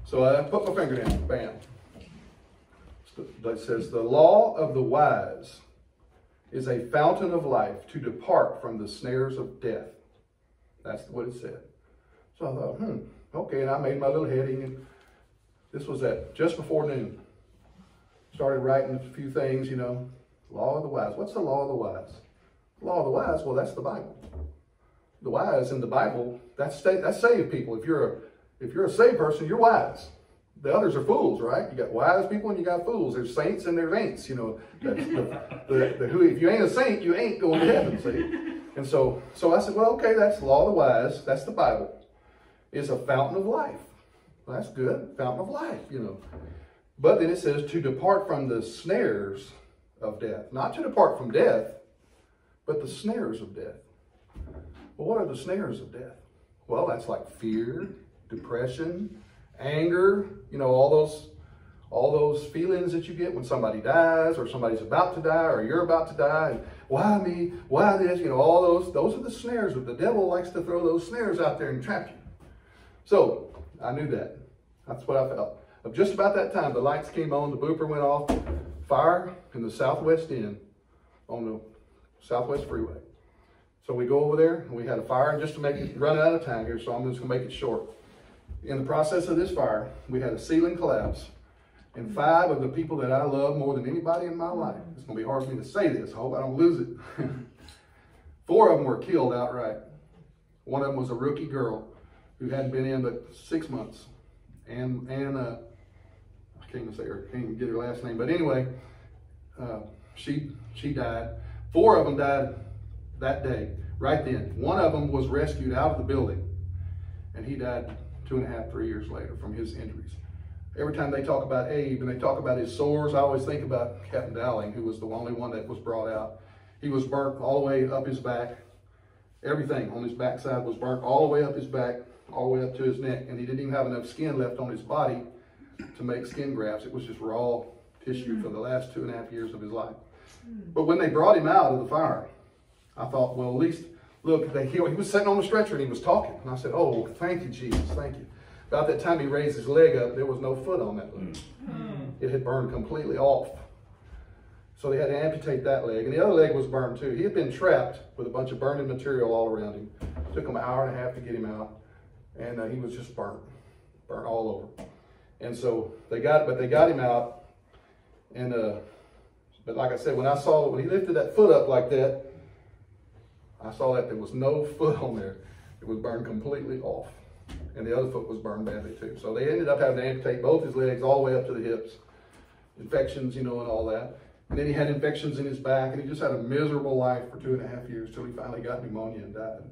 so I put my finger down, bam. It says, "The law of the wise is a fountain of life to depart from the snares of death." That's what it said. So I thought, okay, and I made my little heading, and this was at just before noon. Started writing a few things, law of the wise. What's the law of the wise? The law of the wise, well, that's the Bible. The wise in the Bible, that's saved people. If you're a saved person, you're wise. The others are fools, right? You got wise people and you got fools. There's saints and there's ain'ts, if you ain't a saint, you ain't going to heaven, see? And so I said, well, okay, that's the law of the wise. That's the Bible. It's a fountain of life. Well, that's good, fountain of life, But then it says to depart from the snares of death. Not to depart from death, but the snares of death. Well, what are the snares of death? Well, that's like fear, depression, anger, all all those feelings that you get when somebody dies or somebody's about to die or you're about to die. And why me? Why this? You know, all those are the snares. The devil likes to throw those snares out there and trap you. So I knew that. That's what I felt. Of just about that time, the lights came on, the booper went off, fire in the southwest end on the Southwest Freeway. So we go over there, and we had a fire, and just to make it run out of time here, so I'm just going to make it short. In the process of this fire, we had a ceiling collapse, and 5 of the people that I love more than anybody in my life, it's going to be hard for me to say this, I hope I don't lose it. 4 of them were killed outright. One of them was a rookie girl who hadn't been in but 6 months. And I can't even say her, can't even get her last name, but anyway, she died. 4 of them died that day, right then. One of them was rescued out of the building, and he died 2.5, 3 years later from his injuries. Every time they talk about Abe and they talk about his sores, I always think about Captain Dowling, who was the only one that was brought out. He was burnt all the way up his back. Everything on his backside was burnt all the way up his back, all the way up to his neck, and he didn't even have enough skin left on his body to make skin grafts. It was just raw tissue for the last 2.5 years of his life. But when they brought him out of the fire, I thought, well, at least, look, he was sitting on the stretcher and he was talking. And I said, oh, thank you, Jesus, thank you. About that time he raised his leg up, there was no foot on that leg. It had burned completely off. So they had to amputate that leg. And the other leg was burned too. He had been trapped with a bunch of burning material all around him. It took him 1.5 hours to get him out. And he was just burnt all over. And so they got him out. And but like I said, when he lifted that foot up like that, I saw that there was no foot on there. It was burned completely off. And the other foot was burned badly too. So they ended up having to amputate both his legs all the way up to the hips. Infections, and all that. And then he had infections in his back, and he just had a miserable life for 2.5 years till he finally got pneumonia and died.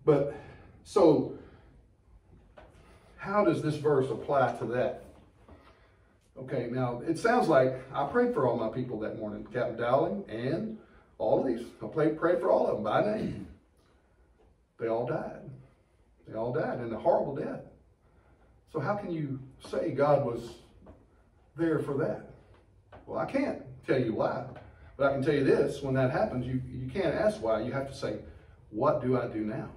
But, so, how does this verse apply to that? Okay, now, it sounds like I prayed for all my people that morning, Captain Dowling and all of these. I prayed for all of them by name. They all died. They all died in a horrible death. So how can you say God was there for that? Well, I can't tell you why. But I can tell you this, when that happens, you can't ask why. You have to say, what do I do now?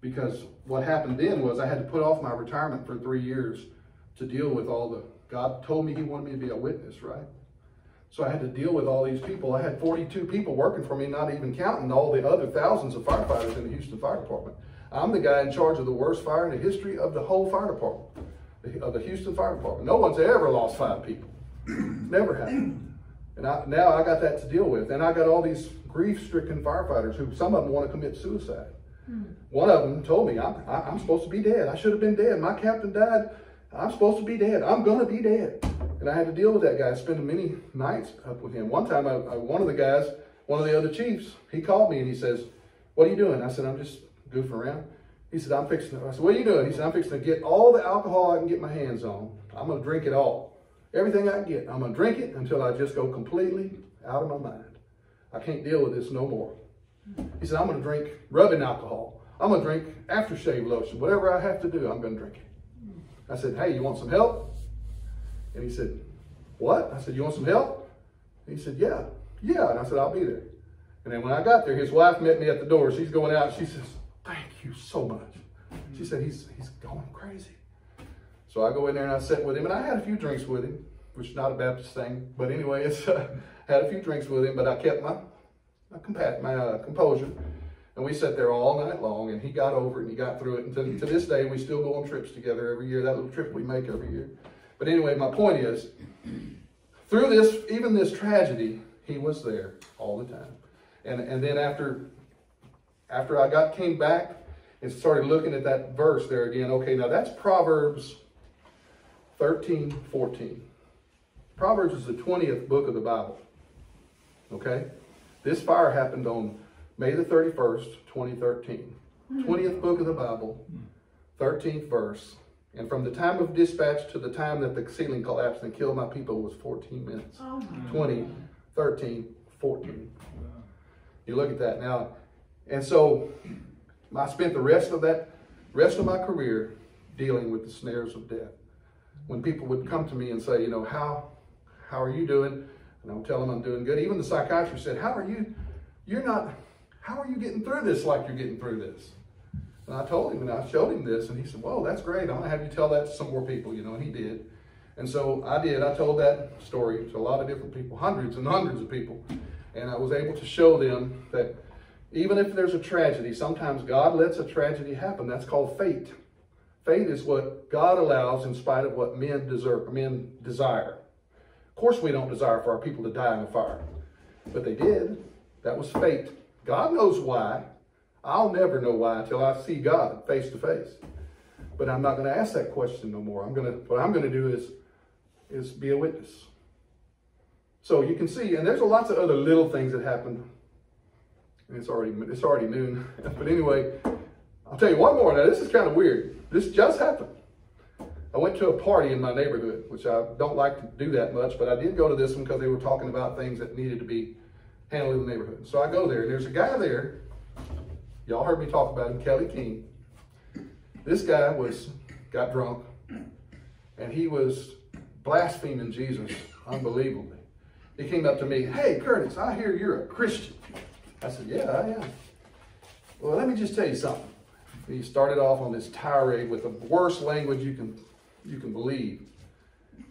Because what happened then was I had to put off my retirement for 3 years to deal with God told me he wanted me to be a witness, right? So I had to deal with all these people. I had 42 people working for me, not even counting all the other thousands of firefighters in the Houston Fire Department. I'm the guy in charge of the worst fire in the history of the whole fire department, of the Houston Fire Department. No one's ever lost 5 people. Never happened. And now I got that to deal with. And I got all these grief-stricken firefighters who, some of them want to commit suicide. One of them told me, I'm supposed to be dead. I should have been dead. My captain died. I'm supposed to be dead. I'm going to be dead. And I had to deal with that guy, spend many nights up with him. One time, one of the guys, one of the other chiefs, he called me and he says, what are you doing? I said, I'm just goofing around. He said, I said, what are you doing? He said, I'm fixing to get all the alcohol I can get my hands on. I'm going to drink it all. Everything I can get. I'm going to drink it until I just go completely out of my mind. I can't deal with this no more. He said, I'm going to drink rubbing alcohol. I'm going to drink aftershave lotion. Whatever I have to do, I'm going to drink it. I said, hey, you want some help? And he said, what? I said, you want some help? And he said, yeah. And I said, I'll be there. And then when I got there, his wife met me at the door. She's going out. She says, thank you so much. She said, he's going crazy. So I go in there and I sit with him, and I had a few drinks with him, which is not a Baptist thing. But anyway, had a few drinks with him, but I kept my composure. And we sat there all night long, and he got over it, and he got through it. And to this day, we still go on trips together every year, that little trip we make every year. But anyway, my point is, through this, even this tragedy, he was there all the time. And then after I came back and started looking at that verse there again, okay, now that's Proverbs 13:14. Proverbs is the 20th book of the Bible. Okay? This fire happened on May the 31st, 2013. 20th book of the Bible, 13th verse. And from the time of dispatch to the time that the ceiling collapsed and killed my people was 14 minutes. 20, 13, 14. You look at that now. And so I spent the rest of my career dealing with the snares of death. when people would come to me and say, how are you doing? And I would tell them I'm doing good. Even the psychiatrist said, how are you getting through this like you're getting through this? And I told him, and I showed him this, and he said, whoa, that's great. I'm going to have you tell that to some more people, and he did. And so I did. I told that story to a lot of different people, hundreds and hundreds of people. And I was able to show them that even if there's a tragedy, sometimes God lets a tragedy happen. That's called fate. Fate is what God allows in spite of what men desire. Of course, we don't desire for our people to die in a fire, but they did. That was fate. God knows why. I'll never know why until I see God face to face. But I'm not going to ask that question no more. What I'm going to do is be a witness. So you can see, and there's lots of other little things that happened. And it's already noon. But anyway, I'll tell you one more. Now, this is kind of weird. This just happened. I went to a party in my neighborhood, which I don't like to do that much, but I did go to this one because they were talking about things that needed to be handled in the neighborhood. So I go there, and there's a guy there. Y'all heard me talk about him, Kelly King. This guy got drunk, and he was blaspheming Jesus unbelievably. He came up to me, hey, Curtis, I hear you're a Christian. I said, yeah, I am. Well, let me just tell you something. He started off on this tirade with the worst language you can believe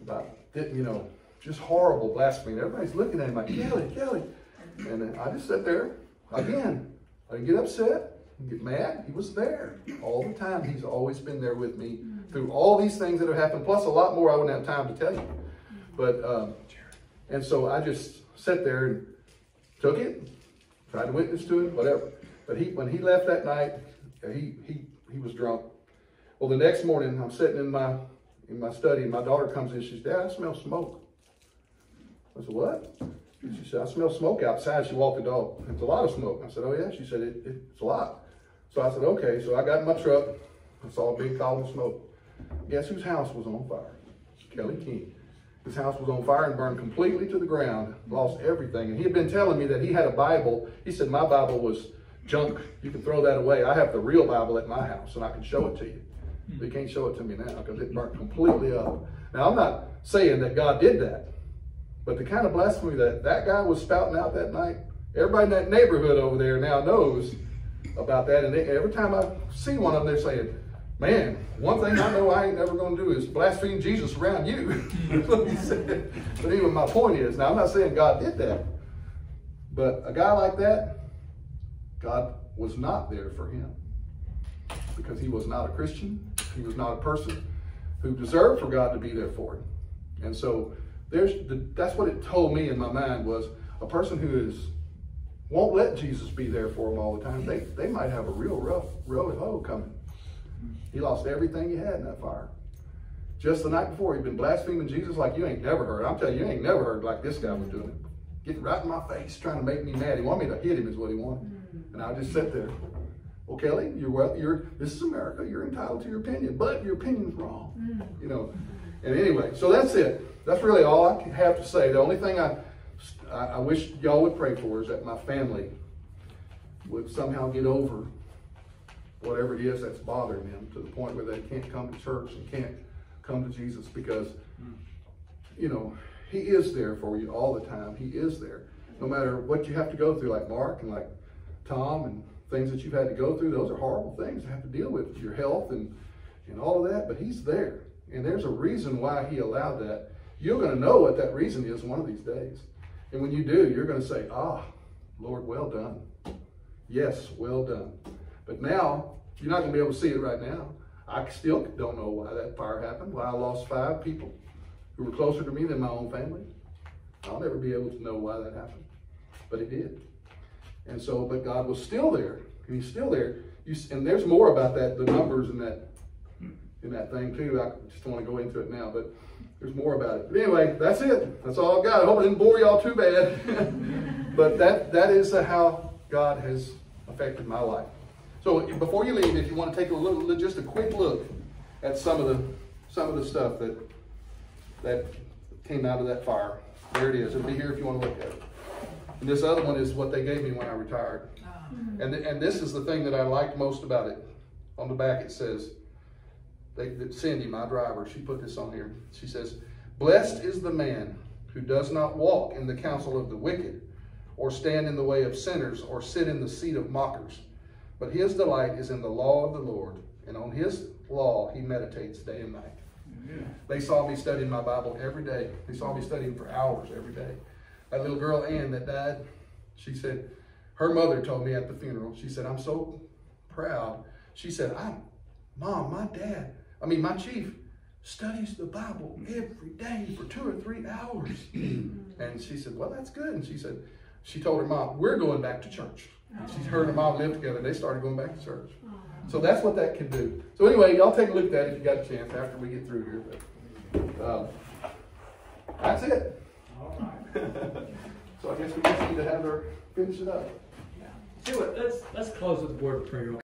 about, just horrible blasphemy. Everybody's looking at him like, Kelly. And I just sat there. Again, I didn't get upset, didn't get mad. He was there all the time. He's always been there with me through all these things that have happened, plus a lot more I wouldn't have time to tell you. But, and so I just sat there and took it, tried to witness to him, whatever. But when he left that night, he was drunk. Well, the next morning, I'm sitting in my study, and my daughter comes in. She says, Dad, I smell smoke. I said, what? She said, I smell smoke outside. She walked the dog. It's a lot of smoke. I said, oh, yeah? She said, it's a lot. So I said, okay. So I got in my truck. I saw a big column of smoke. Guess whose house was on fire? Kelly King. His house was on fire and burned completely to the ground, lost everything. And he had been telling me that he had a Bible. He said, my Bible was junk. You can throw that away. I have the real Bible at my house, and I can show it to you. But you can't show it to me now because it burnt completely up. Now, I'm not saying that God did that, but the kind of blasphemy that guy was spouting out that night, everybody in that neighborhood over there now knows about that. And every time I see one of them, they're saying, man, one thing I know I ain't never going to do is blaspheme Jesus around you. That's what he said. But even my point is, now I'm not saying God did that, but a guy like that, God was not there for him because he was not a Christian. He was not a person who deserved for God to be there for him. And so that's what it told me in my mind was a person who won't let Jesus be there for them all the time. They might have a real rough road coming. He lost everything he had in that fire. Just the night before, he'd been blaspheming Jesus like you ain't never heard. I'm telling you, you ain't never heard like this guy was doing it. Getting right in my face, trying to make me mad. He wanted me to hit him is what he wanted. And I just sat there. Well, Kelly, this is America. You're entitled to your opinion, but your opinion's wrong. And anyway, so that's it. That's really all I have to say. The only thing I wish y'all would pray for is that my family would somehow get over whatever it is that's bothering them to the point where they can't come to church and can't come to Jesus because, he is there for you all the time. He is there. No matter what you have to go through, like Mark and like Tom and things that you've had to go through, those are horrible things to have to deal with your health and all of that, but he's there. And there's a reason why he allowed that. You're going to know what that reason is one of these days. And when you do, you're going to say, Lord, well done. Yes, well done. But now, you're not going to be able to see it right now. I still don't know why that fire happened, why I lost 5 people who were closer to me than my own family. I'll never be able to know why that happened. But it did. And so, but God was still there. And he's still there. And there's more about that, the numbers in that thing too. I just don't want to go into it now, but there's more about it. But anyway, that's it. That's all I've got. I hope I didn't bore y'all too bad. But that is how God has affected my life. So before you leave, if you want to take just a quick look at some of the stuff that came out of that fire. There it is. It'll be here if you want to look at it. And this other one is what they gave me when I retired. And this is the thing that I liked most about it. On the back it says, Cindy, my driver, she put this on here. She says, "Blessed is the man who does not walk in the counsel of the wicked, or stand in the way of sinners, or sit in the seat of mockers. But his delight is in the law of the Lord, and on his law he meditates day and night." Yeah. They saw me studying my Bible every day. They saw me studying for hours every day. That little girl, Ann, that died, she said, her mother told me at the funeral, she said, "I'm so proud." She said, "Mom, my chief studies the Bible every day for 2 or 3 hours." And she said, "Well, that's good." And she told her mom, "We're going back to church." She's her and her mom lived together. They started going back to church. So that's what that can do. So anyway, y'all take a look at that if you got a chance after we get through here. But that's it. All right. So I guess we just need to have her finish it up. Yeah. See what? Let's close with a word of prayer.